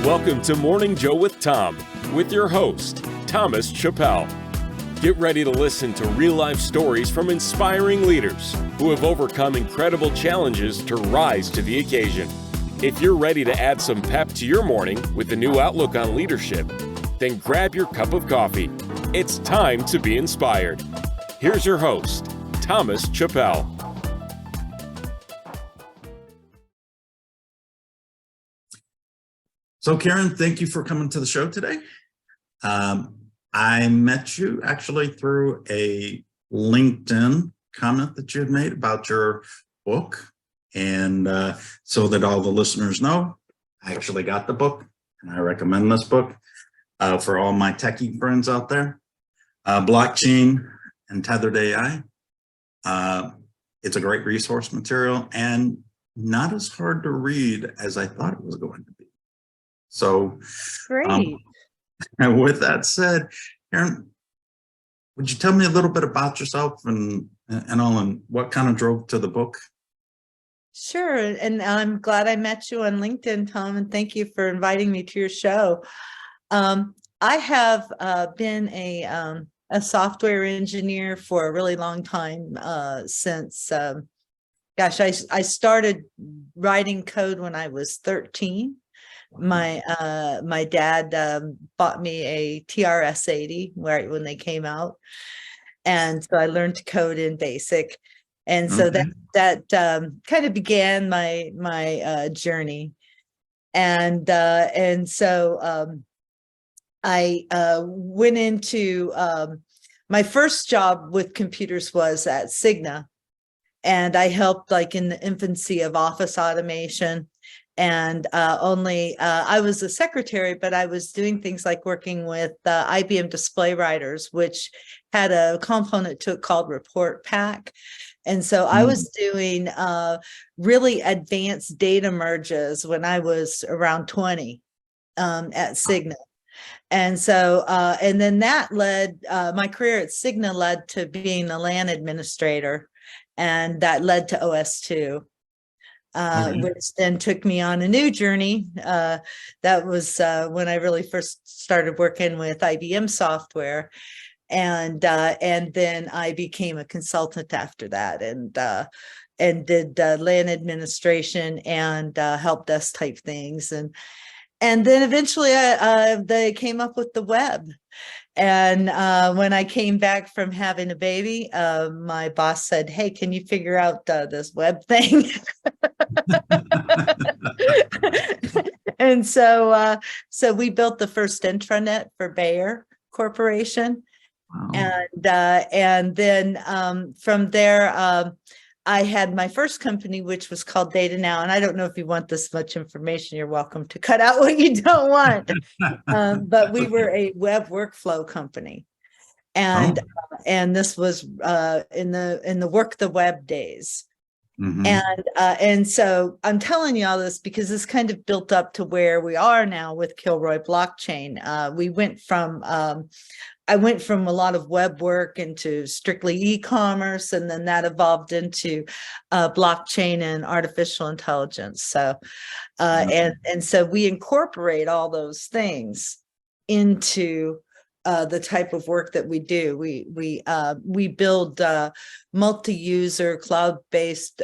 Welcome to Morning Joe with Tom, with your host, Thomas Chappell. Get ready to listen to real-life stories from inspiring leaders who have overcome incredible challenges to rise to the occasion. If you're ready to add some pep to your morning with a new outlook on leadership, then grab your cup of coffee. It's time to be inspired. Here's your host, Thomas Chappell. So Karen, thank you for coming to the show today. I met you actually through a LinkedIn comment that you had made about your book. And so that all the listeners know, I actually got the book and I recommend this book for all my techie friends out there. Blockchain and Tethered AI. It's a great resource material and not as hard to read as I thought it was going to be. So, great. And with that said, Karen, would you tell me a little bit about yourself and all, and what kind of drove to the book? Sure. And I'm glad I met you on LinkedIn, Tom, and thank you for inviting me to your show. I have been a software engineer for a really long time since, I started writing code when I was 13. My dad bought me a TRS-80 when they came out, and so I learned to code in BASIC, and so that kind of began my journey, and so I went into my first job with computers was at Cigna, and I helped like in the infancy of office automation. And I was a secretary, but I was doing things like working with IBM display writers, which had a component to it called Report Pack. And so I was doing really advanced data merges when I was around 20 at Cigna. And so, and then that led, my career at Cigna led to being the LAN administrator, and that led to OS2. Which then took me on a new journey. That was when I really first started working with IBM software, and then I became a consultant after that, and did LAN administration and help desk type things, and then eventually they came up with the web. And when I came back from having a baby, my boss said, "Hey, can you figure out this web thing?" And so we built the first intranet for Bayer Corporation. Wow. And then from there, I had my first company, which was called Data Now. And I don't know if you want this much information. You're welcome to cut out what you don't want. But we were a web workflow company. And and this was in the work the web days. And so I'm telling you all this because this kind of built up to where we are now with Kilroy blockchain. We went from I went from a lot of web work into strictly e-commerce, and then that evolved into blockchain and artificial intelligence. So, and so we incorporate all those things into the type of work that we do. We build multi-user, cloud-based,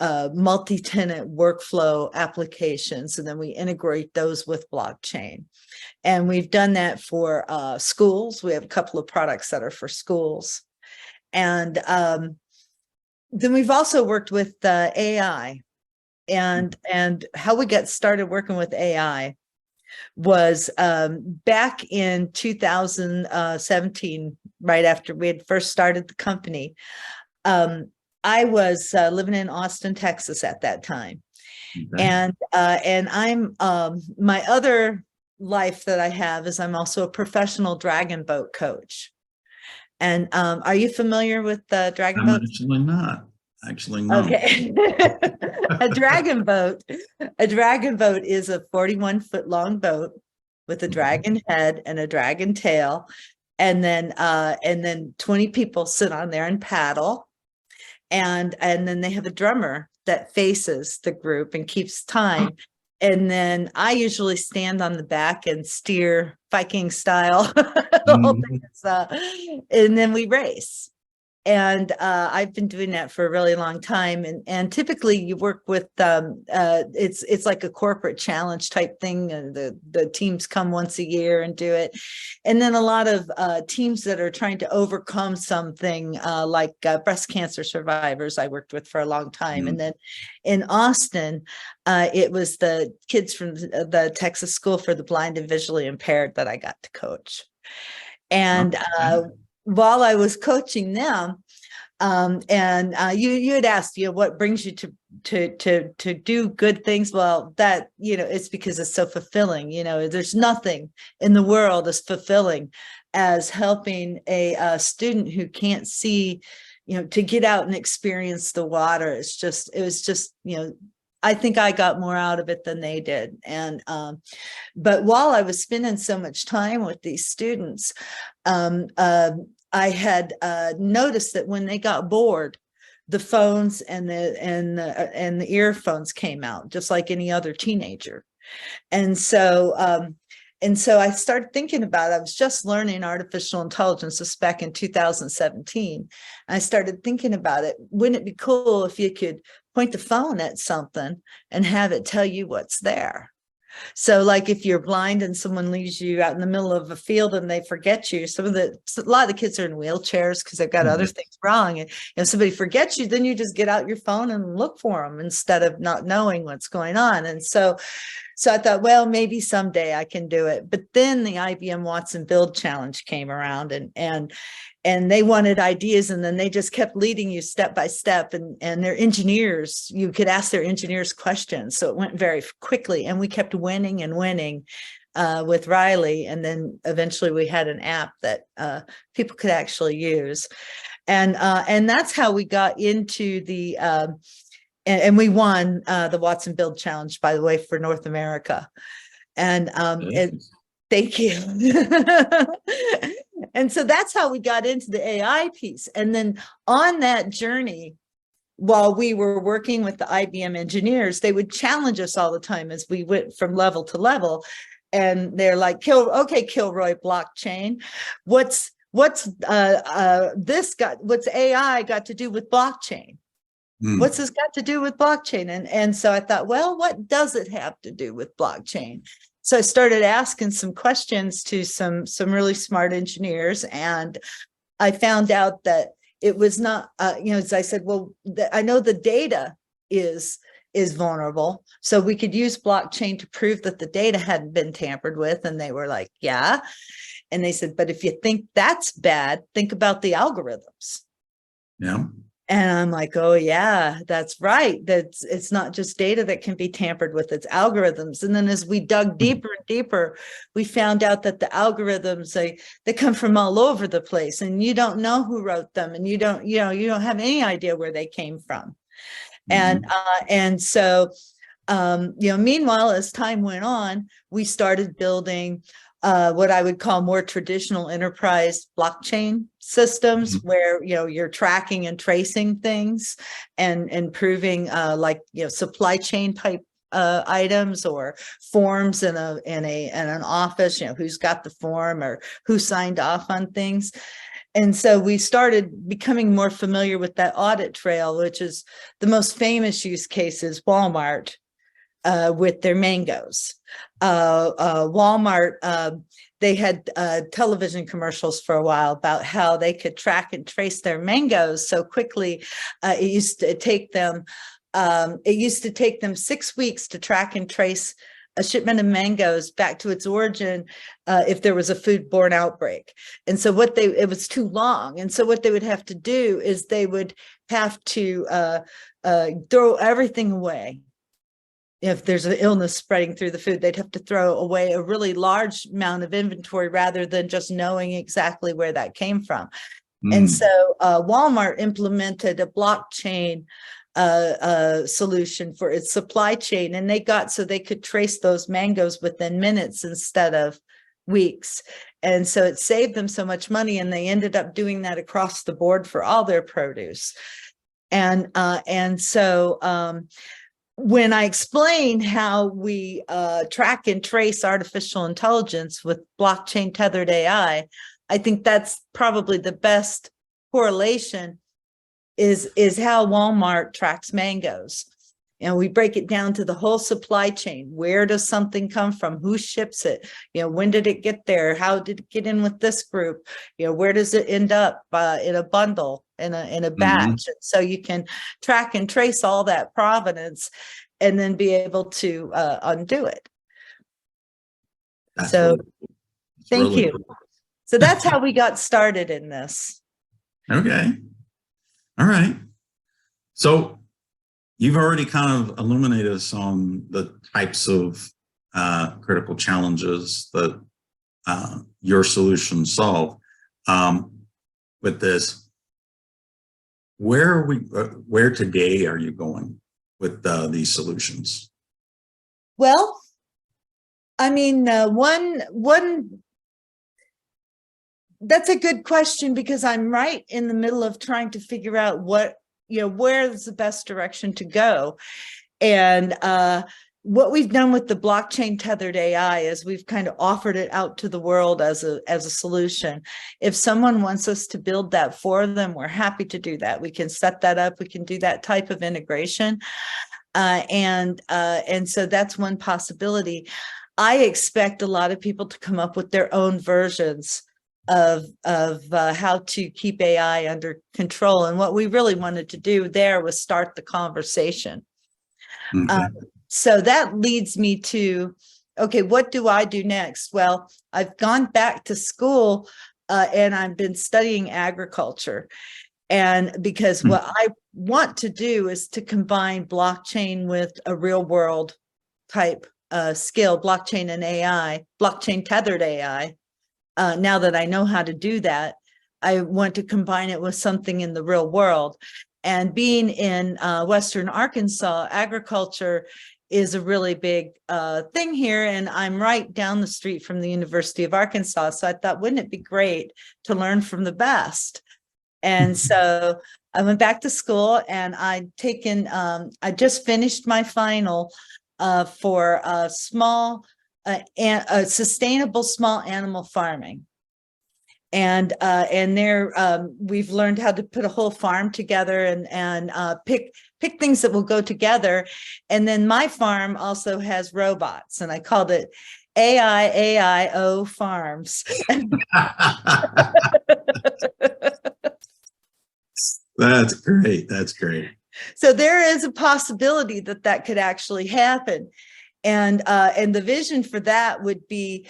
multi-tenant workflow applications, and then we integrate those with blockchain. And we've done that for schools. We have a couple of products that are for schools. And then we've also worked with AI. And how we got started working with AI was back in 2017, right after we had first started the company. I was living in Austin, Texas at that time. And I'm my other life that I have is I'm also a professional dragon boat coach. And are you familiar with dragon boats? Actually not. Okay. A dragon boat is a 41-foot long boat with a dragon head and a dragon tail, and then 20 people sit on there and paddle, and then they have a drummer that faces the group and keeps time. And then I usually stand on the back and steer Viking style. The whole thing is, and then we race. And I've been doing that for a really long time. And typically you work with it's like a corporate challenge type thing. And the teams come once a year and do it. And then a lot of teams that are trying to overcome something like breast cancer survivors I worked with for a long time. And then in Austin, it was the kids from the Texas School for the Blind and Visually Impaired that I got to coach. And while I was coaching them, you had asked, what brings you to do good things? Well, that, it's because it's so fulfilling. There's nothing in the world as fulfilling as helping a student who can't see, to get out and experience the water. It was just, I think I got more out of it than they did. And, but while I was spending so much time with these students, I had noticed that when they got bored, the phones and the earphones came out, just like any other teenager. And so I started thinking about it. I was just learning artificial intelligence this back in 2017. I started thinking about it. Wouldn't it be cool if you could point the phone at something and have it tell you what's there? So like if you're blind and someone leaves you out in the middle of a field and they forget you, a lot of the kids are in wheelchairs because they've got other things wrong. And if somebody forgets you, then you just get out your phone and look for them instead of not knowing what's going on. And so I thought, well, maybe someday I can do it. But then the IBM Watson Build Challenge came around and they wanted ideas, and then they just kept leading you step by step, and their engineers, you could ask their engineers questions. So it went very quickly, and we kept winning and winning with Riley. And then eventually we had an app that people could actually use. And that's how we got into the, and we won the Watson Build Challenge, by the way, for North America. And thank you. And so that's how we got into the AI piece. And then on that journey, while we were working with the IBM engineers, they would challenge us all the time as we went from level to level. And they're like, okay, Kilroy blockchain, what's AI got to do with blockchain? What's this got to do with blockchain? And so I thought, well, what does it have to do with blockchain? So I started asking some questions to some really smart engineers, and I found out that it was not, as I said, well, I know the data is vulnerable, so we could use blockchain to prove that the data hadn't been tampered with. And they were like, yeah. And they said, but if you think that's bad, think about the algorithms. Yeah. And I'm like, oh yeah, that's right. It's not just data that can be tampered with, it's algorithms. And then as we dug deeper and deeper, we found out that the algorithms, they come from all over the place, and you don't know who wrote them, and you don't have any idea where they came from. And so meanwhile, as time went on, we started building what I would call more traditional enterprise blockchain systems, where you're tracking and tracing things and proving supply chain type items or forms in an office, who's got the form or who signed off on things. And so we started becoming more familiar with that audit trail, which is the most famous use case is Walmart with their mangoes. Walmart, they had television commercials for a while about how they could track and trace their mangoes so quickly. It used to take them 6 weeks to track and trace a shipment of mangoes back to its origin if there was a foodborne outbreak. And so it was too long. And so what they would have to do is they would have to throw everything away. If there's an illness spreading through the food, they'd have to throw away a really large amount of inventory rather than just knowing exactly where that came from. And so Walmart implemented a blockchain solution for its supply chain, and so they could trace those mangoes within minutes instead of weeks. And so it saved them so much money, and they ended up doing that across the board for all their produce. And so when I explain how we track and trace artificial intelligence with blockchain tethered AI, I think that's probably the best correlation is how Walmart tracks mangoes. And we break it down to the whole supply chain. Where does something come from? Who ships it? When did it get there? How did it get in with this group? Where does it end up in a bundle, in a batch? So you can track and trace all that provenance and then be able to undo it. That's So really cool. thank Really you. cool. So that's how we got started in this. Okay. All right. So you've already kind of illuminated us on the types of critical challenges that your solutions solve. With this, where today are you going with these solutions? Well, I mean, that's a good question, because I'm right in the middle of trying to figure out where's the best direction to go. And what we've done with the blockchain tethered AI is we've kind of offered it out to the world as a solution. If someone wants us to build that for them, we're happy to do that. We can set that up. We can do that type of integration. And so that's one possibility. I expect a lot of people to come up with their own versions of how to keep AI under control. And what we really wanted to do there was start the conversation. Okay. So that leads me to, okay, what do I do next? Well, I've gone back to school and I've been studying agriculture. And because what I want to do is to combine blockchain with a real world type skill, blockchain and AI, blockchain tethered AI. Now that I know how to do that, I want to combine it with something in the real world. And being in Western Arkansas, agriculture is a really big thing here. And I'm right down the street from the University of Arkansas. So I thought, wouldn't it be great to learn from the best? And so I went back to school and I just finished my final for sustainable small animal farming. And there we've learned how to put a whole farm together and pick things that will go together. And then my farm also has robots, and I called it AIO Farms. That's great. That's great. So there is a possibility that could actually happen. And the vision for that would be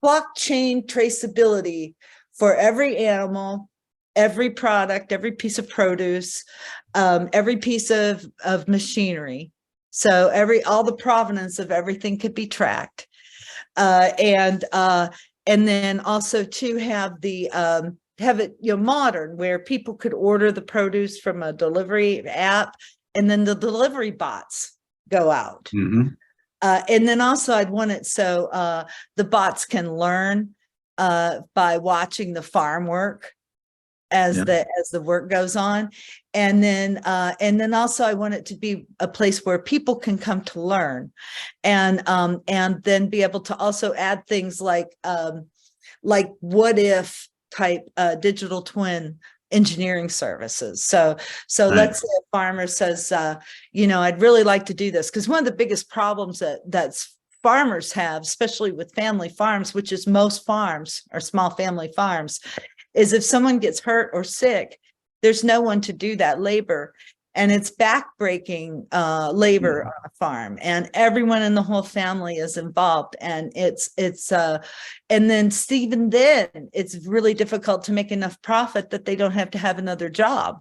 blockchain traceability for every animal, every product, every piece of produce, every piece of machinery. So all the provenance of everything could be tracked. And then also to have it modern, where people could order the produce from a delivery app, and then the delivery bots go out. And then also I'd want it so the bots can learn by watching the farm work as the work goes on. And then also I want it to be a place where people can come to learn, and then be able to also add things like what if type digital twin engineering services. So let's say a farmer says, I'd really like to do this, because one of the biggest problems that farmers have, especially with family farms, which is most farms are small family farms, is if someone gets hurt or sick, there's no one to do that labor. And it's backbreaking labor on a farm, and everyone in the whole family is involved. And and then even then, it's really difficult to make enough profit that they don't have to have another job.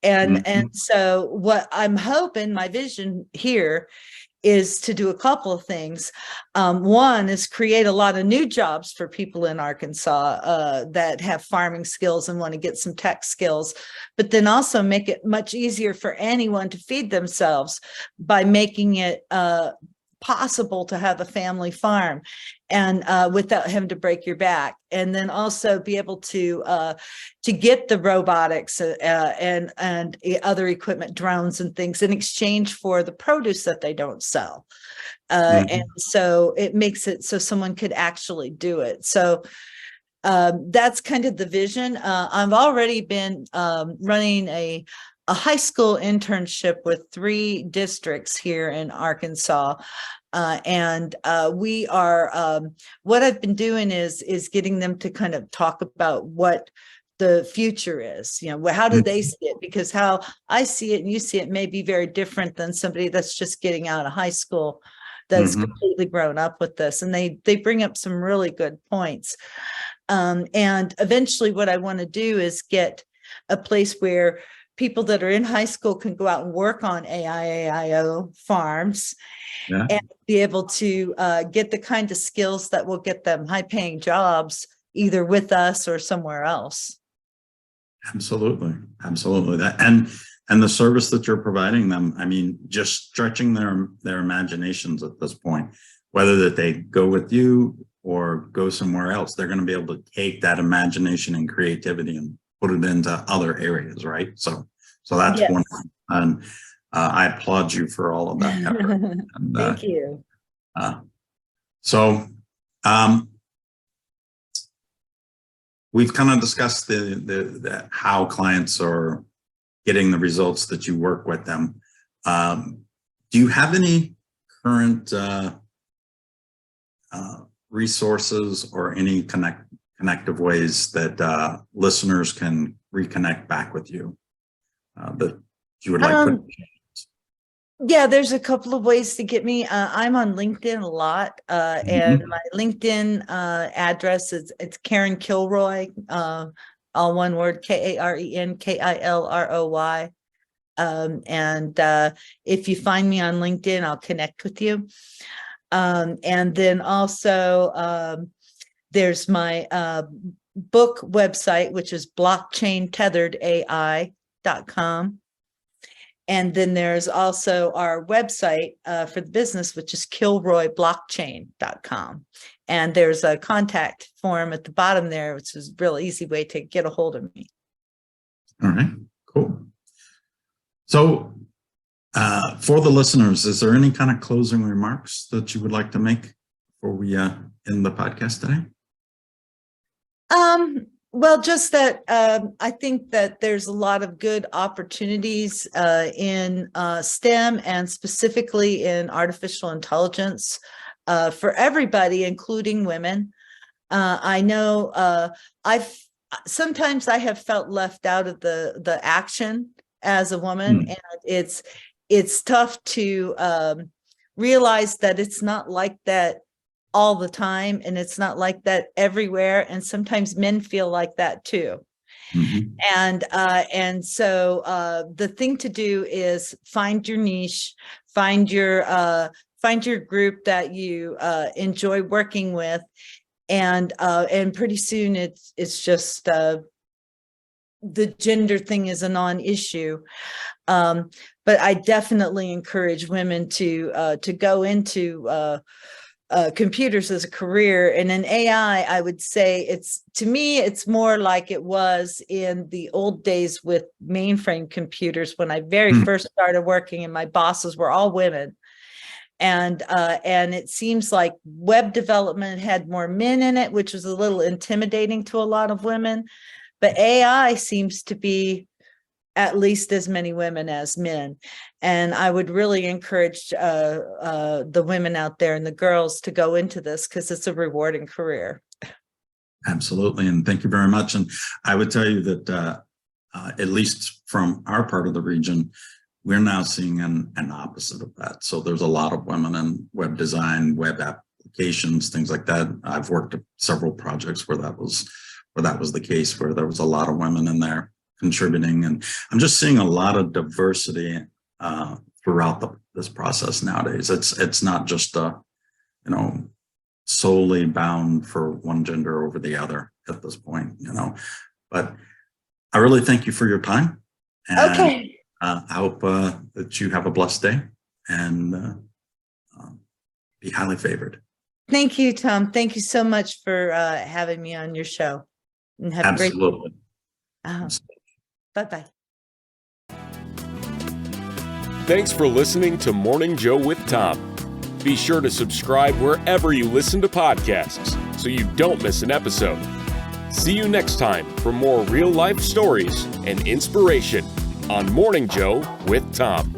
And so what I'm hoping, my vision here, is to do a couple of things. One is create a lot of new jobs for people in Arkansas that have farming skills and want to get some tech skills, but then also make it much easier for anyone to feed themselves by making it possible to have a family farm and without having to break your back, and then also be able to get the robotics and other equipment, drones and things, in exchange for the produce that they don't sell. And so it makes it so someone could actually do it. So that's kind of the vision. I've already been running a high school internship with 3 districts here in Arkansas. And we are, what I've been doing is getting them to kind of talk about what the future is, how do they see it? Because how I see it and you see it may be very different than somebody that's just getting out of high school, that's completely grown up with this. And they bring up some really good points. And eventually what I want to do is get a place where people that are in high school can go out and work on AIAIO farms and be able to get the kind of skills that will get them high-paying jobs, either with us or somewhere else. Absolutely. That and the service that you're providing them, I mean, just stretching their imaginations at this point, whether that they go with you or go somewhere else, they're going to be able to take that imagination and creativity and put it into other areas, right? So that's one thing. And I applaud you for all of that effort. And, Thank you. We've kind of discussed the how clients are getting the results that you work with them. Do you have any current resources or any connective ways that listeners can reconnect back with you that you would like to? Yeah, there's a couple of ways to get me. I'm on LinkedIn a lot, and my LinkedIn address it's Karen Kilroy, all one word, KarenKilroy. And if you find me on LinkedIn, I'll connect with you. And then also there's my book website, which is blockchaintetheredai.com. And then there's also our website for the business, which is kilroyblockchain.com. And there's a contact form at the bottom there, which is a real easy way to get a hold of me. All right, cool. So for the listeners, is there any kind of closing remarks that you would like to make before we end the podcast today? Well, just that I think that there's a lot of good opportunities in STEM and specifically in artificial intelligence for everybody, including women. I know sometimes I have felt left out of the action as a woman, and it's tough to realize that it's not like that all the time, and it's not like that everywhere, and sometimes men feel like that too. And so the thing to do is find your niche, find your group that you enjoy working with, and pretty soon it's just the gender thing is a non-issue. But I definitely encourage women to go into computers as a career. And in AI, I would say to me, it's more like it was in the old days with mainframe computers when I very first started working, and my bosses were all women. And it seems like web development had more men in it, which was a little intimidating to a lot of women. But AI seems to be at least as many women as men. And I would really encourage the women out there and the girls to go into this, because it's a rewarding career. Absolutely. And thank you very much. And I would tell you that at least from our part of the region, we're now seeing an opposite of that. So there's a lot of women in web design, web applications, things like that. I've worked at several projects where that was the case, where there was a lot of women in there contributing. And I'm just seeing a lot of diversity throughout this process nowadays. It's not just solely bound for one gender over the other at this point, but I really thank you for your time. And okay. I hope that you have a blessed day, and be highly favored. Thank you, Tom. Thank you so much for having me on your show. And have Absolutely. a great bye-bye. Thanks for listening to Morning Joe with Tom. Be sure to subscribe wherever you listen to podcasts so you don't miss an episode. See you next time for more real-life stories and inspiration on Morning Joe with Tom.